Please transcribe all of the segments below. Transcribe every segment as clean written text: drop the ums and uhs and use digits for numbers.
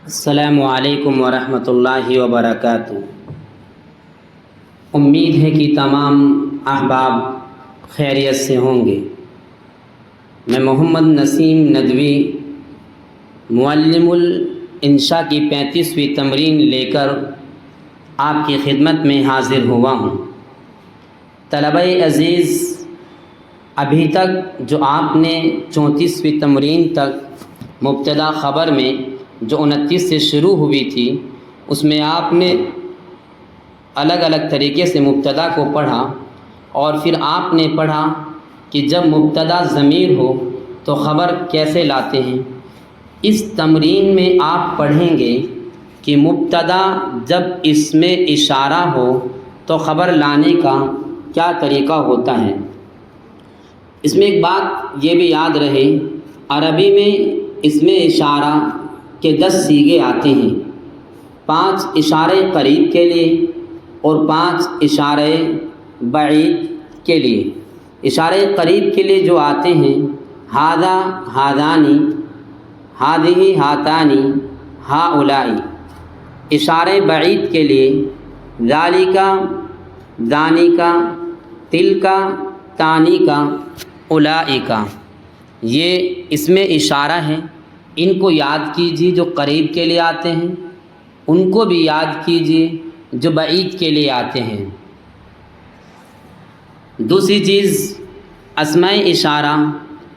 السلام علیکم ورحمۃ اللہ وبرکاتہ۔ امید ہے کہ تمام احباب خیریت سے ہوں گے۔ میں محمد نسیم ندوی معلم الانشاء کی 35ویں تمرین لے کر آپ کی خدمت میں حاضر ہوا ہوں۔ طلبہ عزیز، ابھی تک جو آپ نے 34ویں تمرین تک مبتدا خبر میں جو 29 سے شروع ہوئی تھی، اس میں آپ نے الگ الگ طریقے سے مبتدا کو پڑھا، اور پھر آپ نے پڑھا کہ جب مبتدا ضمیر ہو تو خبر کیسے لاتے ہیں۔ اس تمرین میں آپ پڑھیں گے کہ مبتدا جب اسم اشارہ ہو تو خبر لانے کا کیا طریقہ ہوتا ہے۔ اس میں ایک بات یہ بھی یاد رہے، عربی میں اسم اشارہ کے 10 صیغے آتے ہیں، 5 اشارے قریب کے لیے اور 5 اشارے بعید کے لیے۔ اشارے قریب کے لیے جو آتے ہیں ھذا ھذانی، ھذہ ھاتانی، ھؤلاء۔ اشارے بعید کے لیے ذالک، ذانک، تلک، تانیک، اولئک۔ یہ اسم اشارہ ہے، ان کو یاد کیجیے جو قریب کے لیے آتے ہیں، ان کو بھی یاد کیجیے جو بعید کے لیے آتے ہیں۔ دوسری چیز، اسماء اشارہ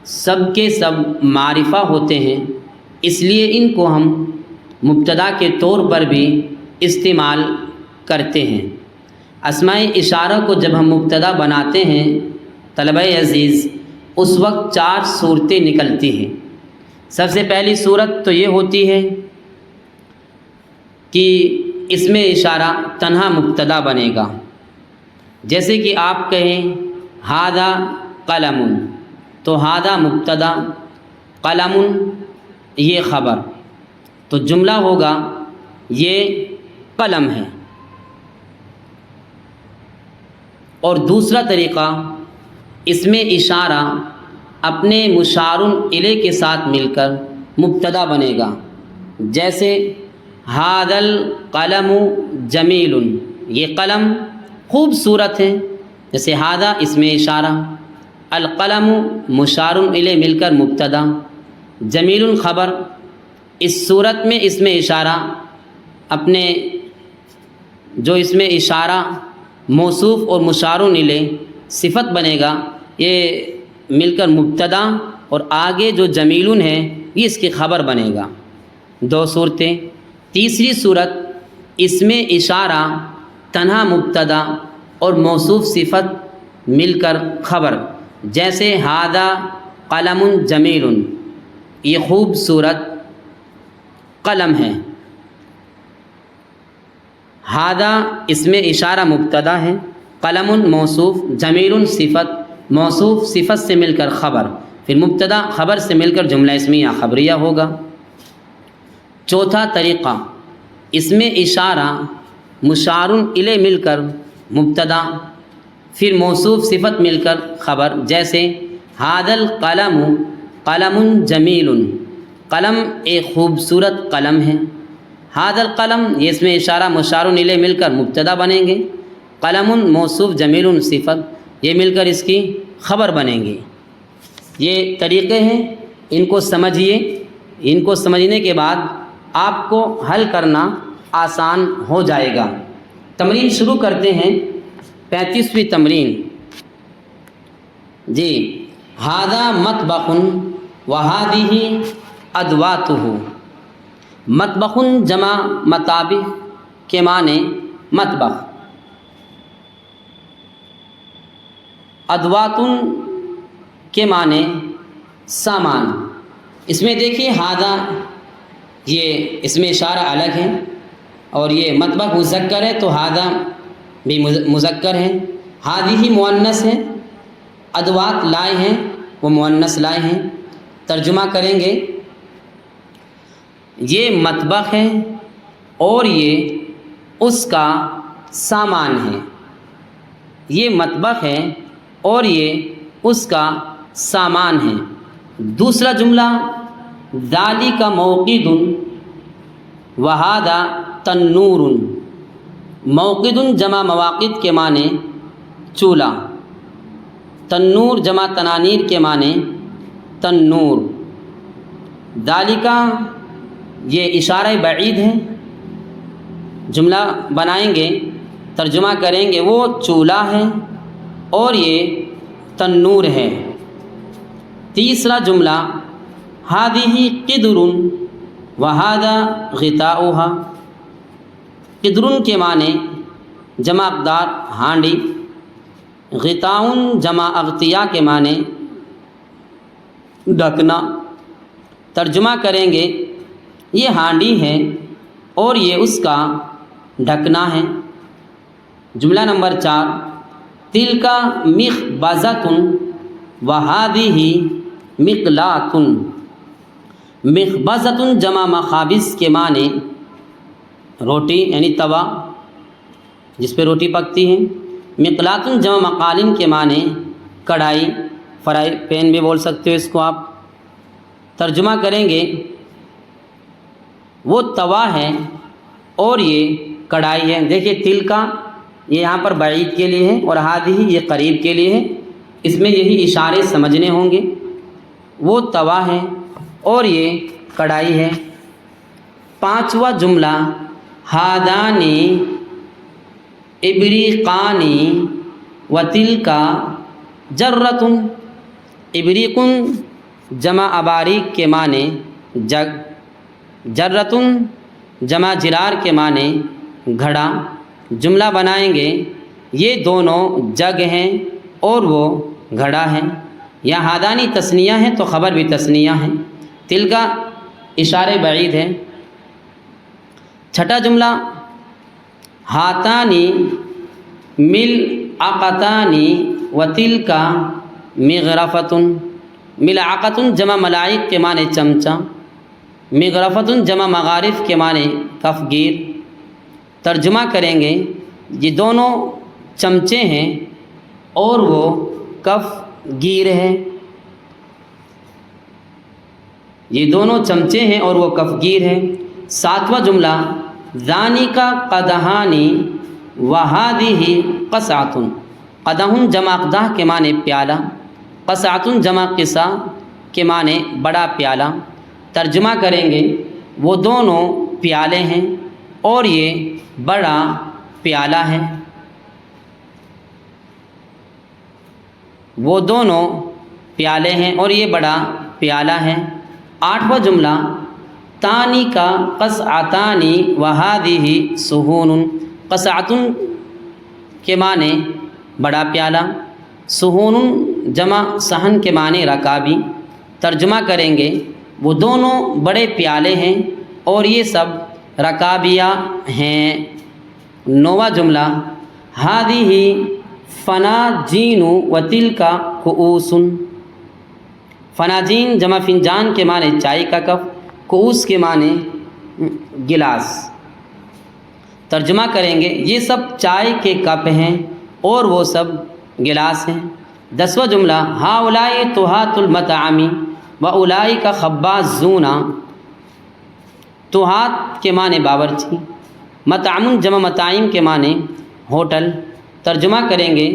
سب کے سب معرفہ ہوتے ہیں، اس لیے ان کو ہم مبتدا کے طور پر بھی استعمال کرتے ہیں۔ اسماء اشارہ کو جب ہم مبتدا بناتے ہیں طلبہ عزیز، اس وقت 4 صورتیں نکلتی ہیں۔ سب سے پہلی صورت تو یہ ہوتی ہے کہ اسم اشارہ تنہا مبتدا بنے گا، جیسے کہ آپ کہیں ھذا قلم، تو ھذا مبتدا، قلم یہ خبر، تو جملہ ہوگا یہ قلم ہے۔ اور دوسرا طریقہ، اسم اشارہ اپنے مشار الیہ کے ساتھ مل کر مبتدا بنے گا، جیسے ھذا القلم جمیل، یہ قلم خوبصورت ہے، جیسے ھذا اسم اشارہ، القلم مشار الیہ مل کر مبتدا، جمیل خبر۔ اس صورت میں اسم اشارہ اپنے جو اسم اشارہ موصوف اور مشار الیہ صفت بنے گا، یہ مل کر مبتدا، اور آگے جو جمیل ہے یہ اس کی خبر بنے گا۔ 2 صورتیں۔ تیسری صورت، اسم اشارہ تنہا مبتدا اور موصوف صفت مل کر خبر، جیسے ھذا قلم جمیل، یہ خوبصورت قلم ہے۔ ھذا اسم اشارہ مبتدا ہے، قلم موصوف، جمیل صفت، موصوف صفت سے مل کر خبر، پھر مبتدا خبر سے مل کر جملہ اسمیہ خبریہ ہوگا۔ چوتھا طریقہ، اسم اشارہ مشار الیہ مل کر مبتدا، پھر موصوف صفت مل کر خبر، جیسے ھذا القلم قلم جمیل، قلم ایک خوبصورت قلم ہے۔ ھذا القلم یہ اسم اشارہ مشار الیہ مل کر مبتدا بنیں گے، قلم موصوف جمیل صفت، یہ مل کر اس کی خبر بنیں گے۔ یہ طریقے ہیں، ان کو سمجھیے۔ ان کو سمجھنے کے بعد آپ کو حل کرنا آسان ہو جائے گا۔ تمرین شروع کرتے ہیں، 35ویں تمرین۔ جی، ھذا مطبخ وھذہ ادواتہ۔ مطبخ جمع مطابخ کے معنی مطبخ، ادوات کے معنی سامان۔ اس میں دیکھیے ھذا یہ اسم اشارہ الگ ہے، اور یہ مطبخ مذکر ہے تو ھذا بھی مذکر ہے، ھذہ مؤنث ہے، ادوات لائے ہیں وہ مؤنث لائے ہیں۔ ترجمہ کریں گے، یہ مطبخ ہے اور یہ اس کا سامان ہے۔ یہ مطبخ ہے اور یہ اس کا سامان ہے۔ دوسرا جملہ، ذالک موقد، وہادہ تنور، موقد جمع مواقد کے معنی چولہا، تنور جمع تنانیر کے معنی تنور، ذالکا یہ اشارہ بعید ہے، جملہ بنائیں گے ترجمہ کریں گے وہ چولہا ہے اور یہ تنور ہے۔ تیسرا جملہ ہذہ قدر وہذا غطاؤها، قدر کے معنی جمع اقدار ہانڈی، غطاؤن جمع اغطیہ کے معنی ڈھکنا۔ ترجمہ کریں گے یہ ہانڈی ہے اور یہ اس کا ڈھکنا ہے۔ جملہ نمبر 4 تلک مخبزۃ وہذہ مقلاۃ، مخبزۃ جمع مخابز کے معنی روٹی یعنی توا جس پہ روٹی پکتی ہے، مقلاۃ جمع مقالن کے معنی کڑھائی، فرائی پین بھی بول سکتے ہو اس کو آپ۔ ترجمہ کریں گے وہ توا ہے اور یہ کڑھائی ہے۔ دیکھیے تل کا یہ یہاں پر بعید کے لیے ہے اور ہذہ یہ قریب کے لیے ہے، اس میں یہی اشارے سمجھنے ہوں گے۔ وہ توا ہے اور یہ کڑھائی ہے۔ پانچواں جملہ ہادانی ابریقانی وتلک جرۃ، ابریق جمع اباریق کے معنی جگ، جرۃ جمع جرار کے معنی گھڑا۔ جملہ بنائیں گے یہ دونوں جگ ہیں اور وہ گھڑا ہے۔ یا ہادانی تثنیہ ہے تو خبر بھی تثنیہ ہے، تل کا اشارہ بعید ہے۔ چھٹا جملہ ہاتانی ملعقتانی وتلک مغرفۃ، ملعقۃ جمع ملائق کے معنی چمچہ، مغرفۃ جمع مغارف کے معنی کفگیر۔ ترجمہ کریں گے یہ دونوں چمچے ہیں اور وہ کف گیر ہے، یہ دونوں چمچے ہیں اور وہ کف گیر ہے۔ ساتواں جملہ ذالک قدحانی وہذہ قصعۃ، قدح جمع اقداح کے معنی پیالہ، قصعۃ جمع قصہ کے معنی بڑا پیالہ۔ ترجمہ کریں گے وہ دونوں پیالے ہیں اور یہ بڑا پیالہ ہے، وہ دونوں پیالے ہیں اور یہ بڑا پیالہ ہے۔ آٹھواں جملہ تانی کا قصعتانی وہذہ صحون، قصعۃ کے معنی بڑا پیالہ، صحون جمع صحن کے معنی رکابی۔ ترجمہ کریں گے وہ دونوں بڑے پیالے ہیں اور یہ سب رکابیہ ہیں۔ نواں جملہ ہذہ فناجین وتلک کؤوس، فناجین جمع فنجان کے معنی چائے کا کپ، کؤوس کے معنی گلاس۔ ترجمہ کریں گے یہ سب چائے کے کپ ہیں اور وہ سب گلاس ہیں۔ دسواں جملہ ہؤلاء طہاة المطعم واولئک خبازون، طہاة کے معنی باورچی، مطعم جمع مطاعم کے معنی ہوٹل۔ ترجمہ کریں گے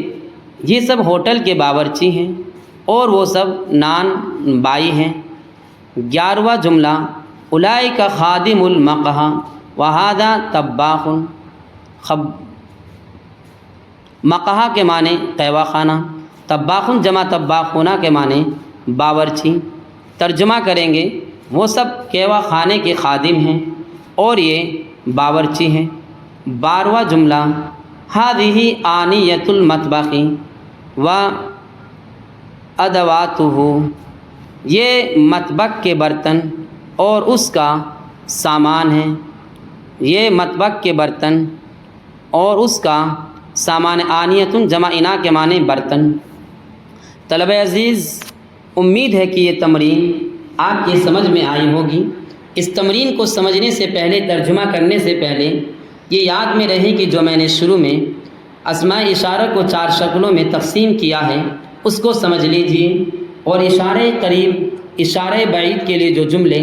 یہ سب ہوٹل کے باورچی ہیں اور وہ سب نان بائی ہیں۔ 11واں جملہ اولئک خادم المقہی وہذا طباخ، مقہا کے معنی قہوہ خانہ، طباخ جمع طباخونہ کے معنی باورچی۔ ترجمہ کریں گے وہ سب قہوہ خانے کے خادم ہیں اور یہ باورچی ہیں۔ 12واں جملہ ہذہ آنیۃ المطبخ و ادواتہ، یہ مطبخ کے برتن اور اس کا سامان ہے، یہ مطبخ کے برتن اور اس کا سامان۔ آنیۃ جمع انا کے معنی برتن۔ طلبہ عزیز، امید ہے کہ یہ تمرین آپ کی سمجھ میں آئی ہوگی۔ اس تمرین کو سمجھنے سے پہلے، ترجمہ کرنے سے پہلے یہ یاد میں رہے کہ جو میں نے شروع میں اسماء اشارہ کو 4 شکلوں میں تقسیم کیا ہے اس کو سمجھ لیجئے، اور اشارہ قریب اشارہ بعید کے لیے جو جملے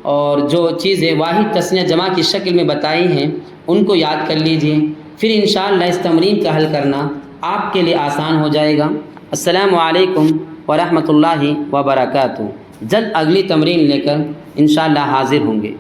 اور جو چیزیں واحد تثنیہ جمع کی شکل میں بتائی ہیں ان کو یاد کر لیجئے، پھر انشاءاللہ اس تمرین کا حل کرنا آپ کے لیے آسان ہو جائے گا۔ السلام علیکم ورحمۃ اللہ وبرکاتہ۔ جلد اگلی تمرین لے کر انشاءاللہ حاضر ہوں گے۔